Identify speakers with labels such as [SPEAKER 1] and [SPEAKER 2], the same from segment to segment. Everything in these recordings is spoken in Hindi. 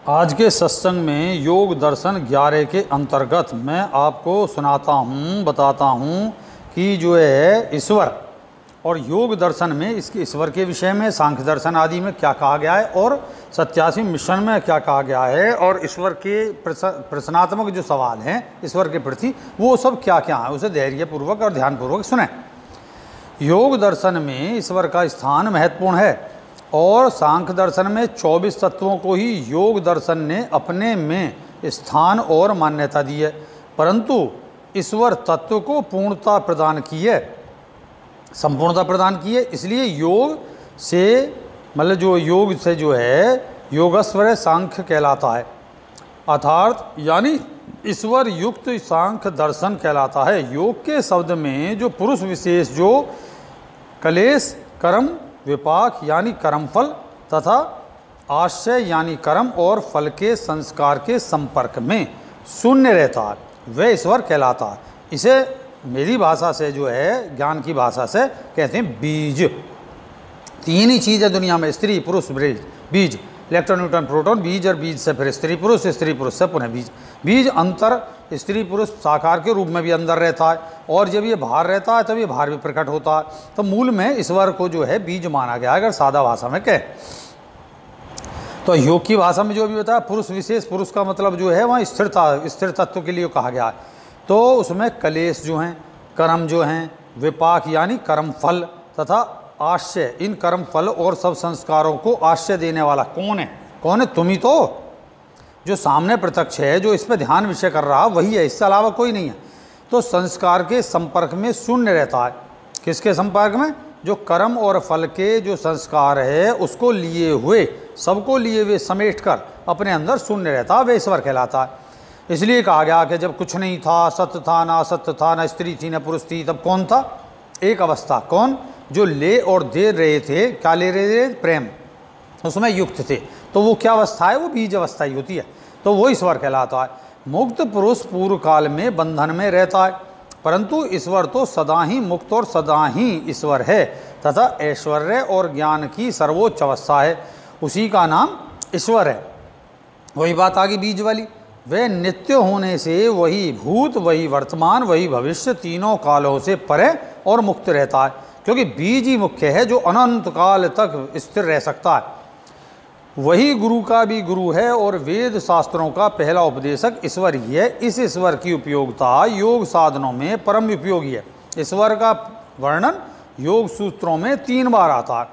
[SPEAKER 1] आज के सत्संग में योग दर्शन 11 के अंतर्गत मैं आपको सुनाता हूँ, बताता हूँ कि जो है ईश्वर और योग दर्शन में इसके ईश्वर के विषय में, सांख्य दर्शन आदि में क्या कहा गया है और 87 मिशन में क्या कहा गया है और ईश्वर के प्रश्नात्मक जो सवाल हैं ईश्वर के प्रति वो सब क्या क्या है, उसे धैर्यपूर्वक और ध्यानपूर्वक सुने। योग दर्शन में ईश्वर का स्थान महत्वपूर्ण है और सांख्य दर्शन में 24 तत्वों को ही योग दर्शन ने अपने में स्थान और मान्यता दी है, परंतु ईश्वर तत्व को पूर्णता प्रदान की है, संपूर्णता प्रदान की है। इसलिए योग से मतलब जो योग से जो है योगस्वर सांख्य कहलाता है, अर्थात यानी ईश्वर युक्त सांख्य दर्शन कहलाता है। योग के शब्द में जो पुरुष विशेष जो क्लेश कर्म विपाक यानी कर्मफल तथा आश्रय यानी कर्म और फल के संस्कार के संपर्क में शून्य रहता है, वह ईश्वर कहलाता है। इसे मेरी भाषा से जो है ज्ञान की भाषा से कहते हैं बीज। तीन ही चीज़ है दुनिया में, स्त्री पुरुष बीज, इलेक्ट्रॉन न्यूट्रॉन प्रोटॉन, बीज और बीज से फिर स्त्री पुरुष से पुनः बीज। बीज अंतर स्त्री पुरुष साकार के रूप में भी अंदर रहता है और जब ये बाहर रहता है तब ये बाहर भी प्रकट होता है। तो मूल में ईश्वर को जो है बीज माना गया है, अगर सादा भाषा में कहें तो। योग की भाषा में जो भी बताया पुरुष विशेष, पुरुष का मतलब जो है वहाँ स्थिरता, स्थिर तत्व के लिए कहा गया है। तो उसमें क्लेश जो हैं, कर्म जो हैं, विपाक यानी कर्म फल तथा आश्रय, इन कर्म फल और सब संस्कारों को आश्रय देने वाला कौन है? कौन है? तुम ही तो, जो सामने प्रत्यक्ष है, जो इस पर ध्यान विषय कर रहा वही है, इससे अलावा कोई नहीं है। तो संस्कार के संपर्क में शून्य रहता है। किसके संपर्क में? जो कर्म और फल के जो संस्कार है उसको लिए हुए, सबको लिए हुए समेट कर अपने अंदर शून्य रहता है, वे ईश्वर कहलाता है। इसलिए कहा गया कि जब कुछ नहीं था, सत्य था ना असत्य था, ना स्त्री थी ना पुरुष थी, तब कौन था? एक अवस्था। कौन? जो ले और दे रहे थे। क्या ले रहे थे? प्रेम, उसमें युक्त थे। तो वो क्या अवस्था है? वो बीज अवस्था ही होती है। तो वो ईश्वर कहलाता है। मुक्त पुरुष पूर्व काल में बंधन में रहता है, परंतु ईश्वर तो सदा ही मुक्त और सदा ही ईश्वर है तथा ऐश्वर्य और ज्ञान की सर्वोच्च अवस्था है, उसी का नाम ईश्वर है। वही बात आगे बीज वाली, वह नित्य होने से वही भूत, वही वर्तमान, वही भविष्य, तीनों कालों से परे और मुक्त रहता है, क्योंकि बीज ही मुख्य है जो अनंत काल तक स्थिर रह सकता है। वही गुरु का भी गुरु है और वेद शास्त्रों का पहला उपदेशक ईश्वर ही है। इस ईश्वर की उपयोगिता योग साधनों में परम उपयोगी है। ईश्वर का वर्णन योग सूत्रों में 3 बार आता है।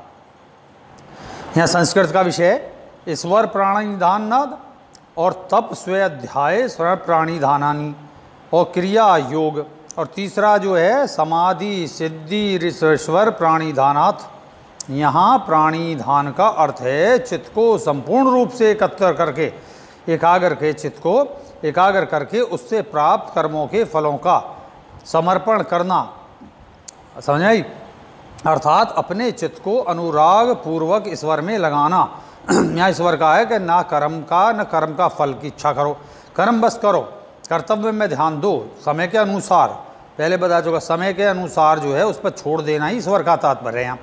[SPEAKER 1] यहाँ संस्कृत का विषय है ईश्वर प्राणिधान नाद और तप स्वाध्याय स्वर्ण प्राणिधानानी और क्रिया योग, और तीसरा जो है समाधि सिद्धि ऋषेश्वर प्राणिधानाथ। यहाँ प्राणिधान का अर्थ है चित्त को संपूर्ण रूप से एकत्र करके, एकाग्र के चित्त को एकाग्र करके उससे प्राप्त कर्मों के फलों का समर्पण करना, समझ आई? अर्थात अपने चित्त को अनुराग पूर्वक ईश्वर में लगाना। यहाँ ईश्वर का है कि ना कर्म का फल की इच्छा करो, कर्म बस करो, कर्तव्य में ध्यान दो, समय के अनुसार, पहले बता चुका, समय के अनुसार जो है उस पर छोड़ देना ही ईश्वर का तात्पर्य है यहाँ।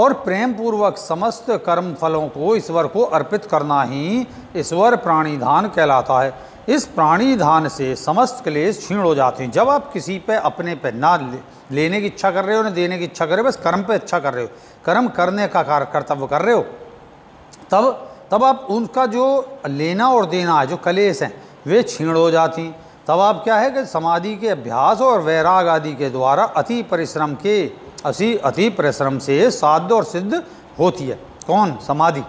[SPEAKER 1] और प्रेम पूर्वक समस्त कर्म फलों को ईश्वर को अर्पित करना ही ईश्वर प्राणिधान कहलाता है। इस प्राणिधान से समस्त क्लेश क्षीण हो जाते हैं। जब आप किसी पे अपने पे ना लेने की इच्छा कर रहे हो, ना देने की इच्छा कर रहे हो, बस कर्म पे इच्छा कर रहे हो, कर्म करने का कर्तव्य कर रहे हो, तब आप उनका जो लेना और देना है, जो क्लेश हैं, वे क्षीण हो जाती। तब आप क्या है कि समाधि के अभ्यास और वैराग आदि के द्वारा अति परिश्रम से साध्य और सिद्ध होती है। कौन? समाधि।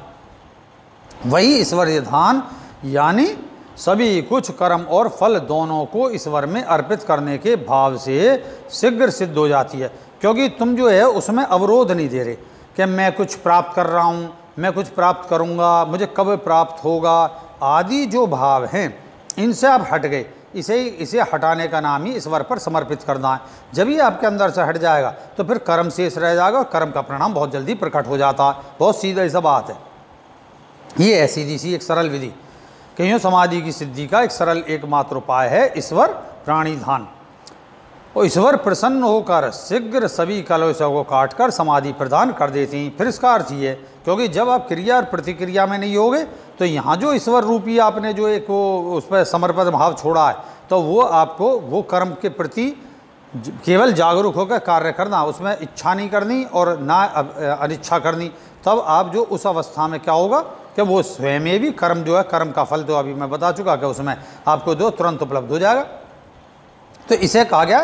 [SPEAKER 1] वही ईश्वरीय ध्यान यानी सभी कुछ कर्म और फल दोनों को ईश्वर में अर्पित करने के भाव से शीघ्र सिद्ध हो जाती है, क्योंकि तुम जो है उसमें अवरोध नहीं दे रहे कि मैं कुछ प्राप्त कर रहा हूँ, मैं कुछ प्राप्त करूँगा, मुझे कब प्राप्त होगा आदि जो भाव हैं, इनसे आप हट गए। इसे हटाने का नाम ही ईश्वर पर समर्पित करना है। जब ये आपके अंदर से हट जाएगा तो फिर कर्म शेष रह जाएगा और कर्म का परिणाम बहुत जल्दी प्रकट हो जाता है। बहुत सीधा सा बात है। ये है सीधी सी एक सरल विधि। कहीं समाधि की सिद्धि का एक सरल एकमात्र उपाय है ईश्वर प्राणिधान। और ईश्वर प्रसन्न होकर शीघ्र सभी कलेशों को काटकर समाधि प्रदान कर देती। फिर इसका अर्थ ये, क्योंकि जब आप क्रिया और प्रतिक्रिया में नहीं होगे तो यहाँ जो ईश्वर रूपी आपने जो एक वो उस पर समर्पित भाव छोड़ा है, तो वो आपको वो कर्म के प्रति केवल जागरूक होकर कार्य करना, उसमें इच्छा नहीं करनी और ना अनिच्छा करनी। तब आप जो उस अवस्था में क्या होगा कि वो स्वयं भी कर्म जो है, कर्म का फल तो अभी मैं बता चुका कि उसमें आपको जो तुरंत उपलब्ध हो जाएगा। तो इसे कहा गया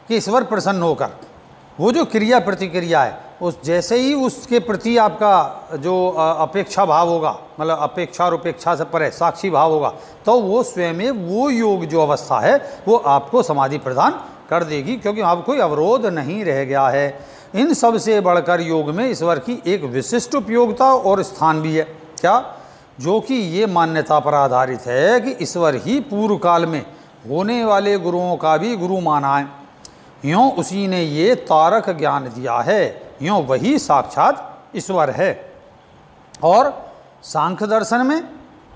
[SPEAKER 1] कि ईश्वर प्रसन्न होकर वो जो क्रिया प्रतिक्रिया है, उस जैसे ही उसके प्रति आपका जो अपेक्षा भाव होगा, मतलब अपेक्षा और उपेक्षा से परे साक्षी भाव होगा, तो वो स्वयं वो योग जो अवस्था है वो आपको समाधि प्रदान कर देगी, क्योंकि अब कोई अवरोध नहीं रह गया है। इन सब से बढ़कर योग में ईश्वर की एक विशिष्ट उपयोगिता और स्थान भी है, क्या, जो कि ये मान्यता पर आधारित है कि ईश्वर ही पूर्व काल में होने वाले गुरुओं का भी गुरु माना है। यूँ उसी ने ये तारक ज्ञान दिया है, यूँ वही साक्षात ईश्वर है। और सांख्य दर्शन में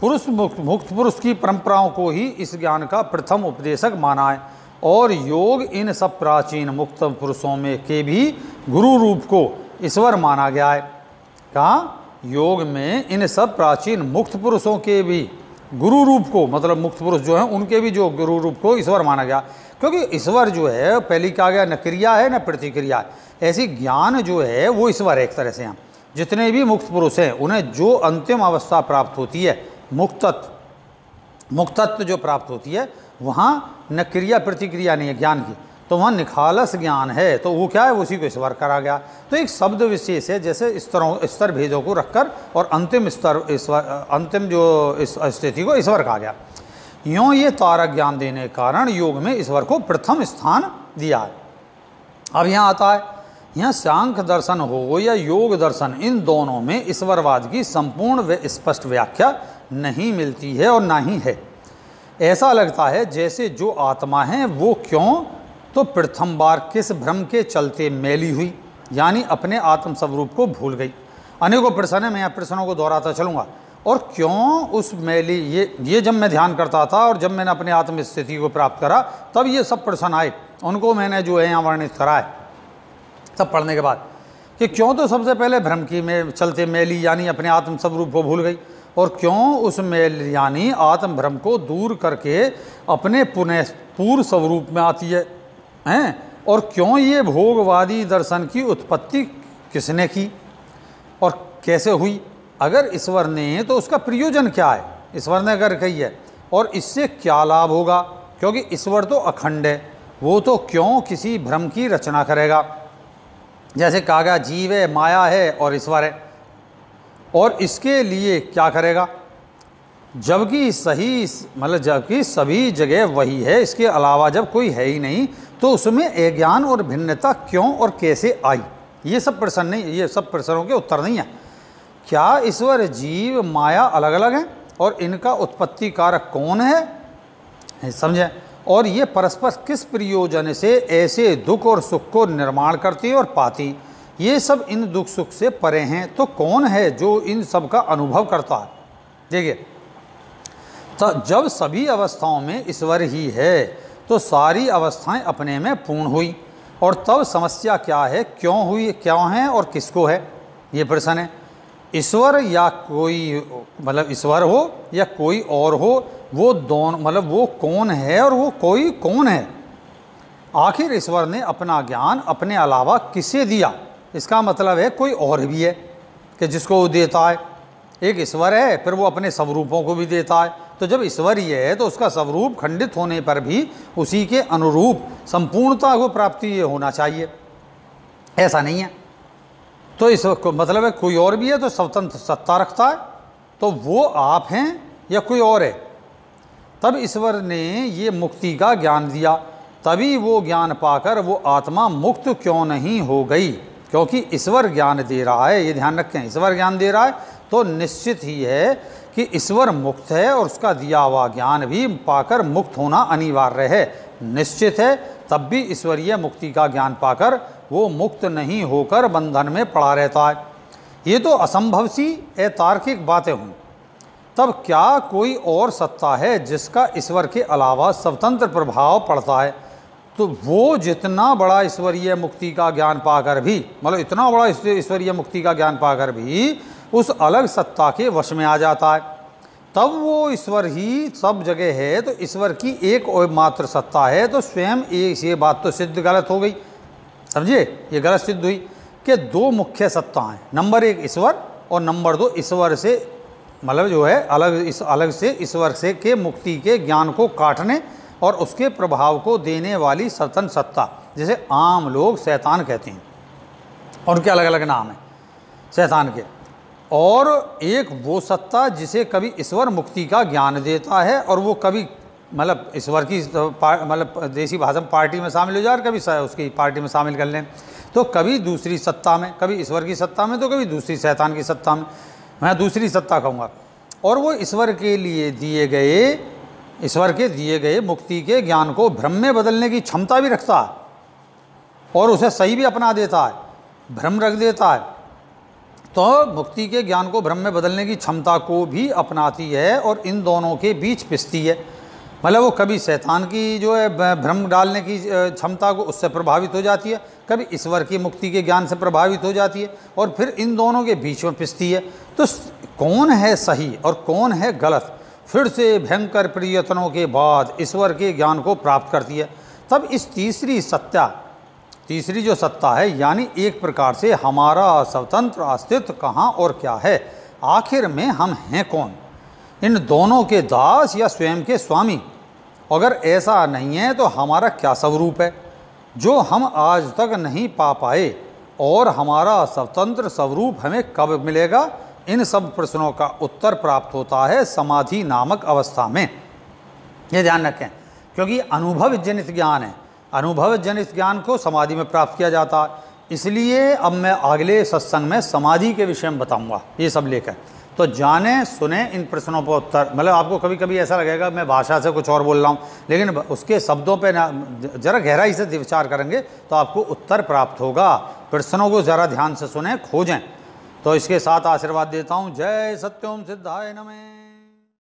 [SPEAKER 1] पुरुष मुक्त पुरुष की परंपराओं को ही इस ज्ञान का प्रथम उपदेशक माना है, और योग इन सब प्राचीन मुक्त पुरुषों में के भी गुरु रूप को ईश्वर माना गया है। कहाँ, योग में इन सब प्राचीन मुक्त पुरुषों के भी गुरु रूप को, मतलब मुक्त पुरुष जो हैं उनके भी जो गुरु रूप को ईश्वर माना गया, क्योंकि ईश्वर जो है पहले कहा गया न क्रिया है न प्रतिक्रिया है। ऐसी ज्ञान जो है वो ईश्वर है एक तरह से। हम जितने भी मुक्त पुरुष हैं उन्हें जो अंतिम अवस्था प्राप्त होती है, मुक्तत्व जो प्राप्त होती है, वहाँ न क्रिया प्रतिक्रिया नहीं है ज्ञान की, तो वहाँ निखालस ज्ञान है, तो वो क्या है, उसी को ईश्वर करा गया। तो एक शब्द विशेष है, जैसे स्तर भेदों को रखकर और अंतिम स्तर ईश्वर, अंतिम जो इस स्थिति को ईश्वर कहा गया। यूँ ये तारक ज्ञान देने के कारण योग में ईश्वर को प्रथम स्थान दिया है। अब यहाँ आता है, यहाँ सांख्य दर्शन हो या योग दर्शन, इन दोनों में ईश्वरवाद की संपूर्ण व स्पष्ट व्याख्या नहीं मिलती है और ना ही है। ऐसा लगता है जैसे जो आत्मा है वो क्यों तो प्रथम बार किस भ्रम के चलते मैली हुई, यानी अपने आत्म स्वरूप को भूल गई। अनेकों प्रश्न है, मैं यहाँ प्रश्नों को दोहराता चलूँगा। और क्यों उस मैली, ये जब मैं ध्यान करता था और जब मैंने अपने आत्म स्थिति को प्राप्त करा, तब ये सब प्रश्न आए, उनको मैंने जो है यहाँ वर्णित करा है सब पढ़ने के बाद, कि क्यों तो सबसे पहले भ्रम की में चलते मैली यानी अपने आत्म स्वरूप को भूल गई, और क्यों उस मैल यानी आत्म भ्रम को दूर करके अपने पुनः पूर्व स्वरूप में आती है, और क्यों ये भोगवादी दर्शन की उत्पत्ति किसने की और कैसे हुई। अगर ईश्वर ने तो उसका प्रयोजन क्या है, ईश्वर ने अगर कही है, और इससे क्या लाभ होगा, क्योंकि ईश्वर तो अखंड है, वो तो क्यों किसी भ्रम की रचना करेगा। जैसे कहा गया जीव है, माया है और ईश्वर है, और इसके लिए क्या करेगा, जबकि सही मतलब जबकि सभी जगह वही है, इसके अलावा जब कोई है ही नहीं, तो उसमें अज्ञान और भिन्नता क्यों और कैसे आई। ये सब प्रश्न नहीं, ये सब प्रश्नों के उत्तर नहीं है। क्या ईश्वर जीव माया अलग अलग हैं और इनका उत्पत्ति कारक कौन है, समझे, और ये परस्पर किस प्रयोजन से ऐसे दुख और सुख को निर्माण करती और पाती, ये सब इन दुख सुख से परे हैं, तो कौन है जो इन सब का अनुभव करता है। देखिए, तो जब सभी अवस्थाओं में ईश्वर ही है तो सारी अवस्थाएं अपने में पूर्ण हुई, और तब समस्या क्या है, क्यों हुई, क्यों है और किसको है, ये प्रश्न है। ईश्वर या कोई, मतलब ईश्वर हो या कोई और हो, वो दोनों मतलब वो कौन है और वो कोई कौन है। आखिर ईश्वर ने अपना ज्ञान अपने अलावा किसे दिया, इसका मतलब है कोई और भी है कि जिसको वो देता है। एक ईश्वर है, फिर वो अपने स्वरूपों को भी देता है, तो जब ईश्वर ही है तो उसका स्वरूप खंडित होने पर भी उसी के अनुरूप संपूर्णता को प्राप्ति ये होना चाहिए, ऐसा नहीं है। तो इस मतलब है कोई और भी है तो स्वतंत्र सत्ता रखता है, तो वो आप हैं या कोई और है। तब ईश्वर ने ये मुक्ति का ज्ञान दिया, तभी वो ज्ञान पाकर वो आत्मा मुक्त क्यों नहीं हो गई, क्योंकि ईश्वर ज्ञान दे रहा है। ये ध्यान रखें, ईश्वर ज्ञान दे रहा है तो निश्चित ही है कि ईश्वर मुक्त है और उसका दिया हुआ ज्ञान भी पाकर मुक्त होना अनिवार्य है, निश्चित है। तब भी ईश्वरीय मुक्ति का ज्ञान पाकर वो मुक्त नहीं होकर बंधन में पड़ा रहता है। ये तो असंभव सी अतार्किक बातें हुई। तब क्या कोई और सत्ता है जिसका ईश्वर के अलावा स्वतंत्र प्रभाव पड़ता है, तो वो जितना बड़ा ईश्वरीय मुक्ति का ज्ञान पाकर भी, मतलब इतना बड़ा ईश्वरीय मुक्ति का ज्ञान पाकर भी उस अलग सत्ता के वश में आ जाता है, तब वो ईश्वर ही सब जगह है। तो ईश्वर की एक और मात्र सत्ता है, तो स्वयं एक ये बात तो सिद्ध गलत हो गई, समझिए, ये गलत सिद्ध हुई कि दो मुख्य सत्ता हैं, नंबर एक ईश्वर और नंबर दो ईश्वर से मतलब जो है अलग से ईश्वर से के मुक्ति के ज्ञान को काटने और उसके प्रभाव को देने वाली स्वतंत्र सत्ता, जिसे आम लोग शैतान कहते हैं, और उनके अलग अलग नाम हैं शैतान के। और एक वो सत्ता जिसे कभी ईश्वर मुक्ति का ज्ञान देता है और वो कभी मतलब ईश्वर की मतलब देसी भाषा में पार्टी में शामिल हो जाए और कभी उसकी पार्टी में शामिल कर लें, तो कभी दूसरी सत्ता में, कभी ईश्वर की सत्ता में, तो कभी दूसरी शैतान की सत्ता में, मैं दूसरी सत्ता कहूँगा। और वो ईश्वर के दिए गए मुक्ति के ज्ञान को भ्रम में बदलने की क्षमता भी रखता है और उसे सही भी अपना देता है, भ्रम रख देता है। तो मुक्ति के ज्ञान को भ्रम में बदलने की क्षमता को भी अपनाती है और इन दोनों के बीच पिसती है। मतलब वो कभी शैतान की जो है भ्रम डालने की क्षमता को उससे प्रभावित हो जाती है, कभी ईश्वर की मुक्ति के ज्ञान से प्रभावित हो जाती है और फिर इन दोनों के बीच में पिसती है। तो कौन है सही और कौन है गलत, फिर से भयंकर प्रयत्नों के बाद ईश्वर के ज्ञान को प्राप्त करती है। तब इस तीसरी जो सत्ता है, यानी एक प्रकार से हमारा स्वतंत्र अस्तित्व कहाँ और क्या है, आखिर में हम हैं कौन, इन दोनों के दास या स्वयं के स्वामी। अगर ऐसा नहीं है तो हमारा क्या स्वरूप है जो हम आज तक नहीं पा पाए, और हमारा स्वतंत्र स्वरूप हमें कब मिलेगा। इन सब प्रश्नों का उत्तर प्राप्त होता है समाधि नामक अवस्था में, ये ध्यान रखें, क्योंकि अनुभव जनित ज्ञान है, अनुभव जनित ज्ञान को समाधि में प्राप्त किया जाता है। इसलिए अब मैं अगले सत्संग में समाधि के विषय में बताऊंगा ये सब लेकर। तो जाने सुने इन प्रश्नों पर उत्तर। मतलब आपको कभी कभी ऐसा लगेगा मैं भाषा से कुछ और बोल रहा हूँ, लेकिन उसके शब्दों पे ना जरा गहराई से विचार करेंगे तो आपको उत्तर प्राप्त होगा। प्रश्नों को ज़रा ध्यान से सुने, खोजें। तो इसके साथ आशीर्वाद देता हूँ। जय सत्यम सिद्धाय नमः।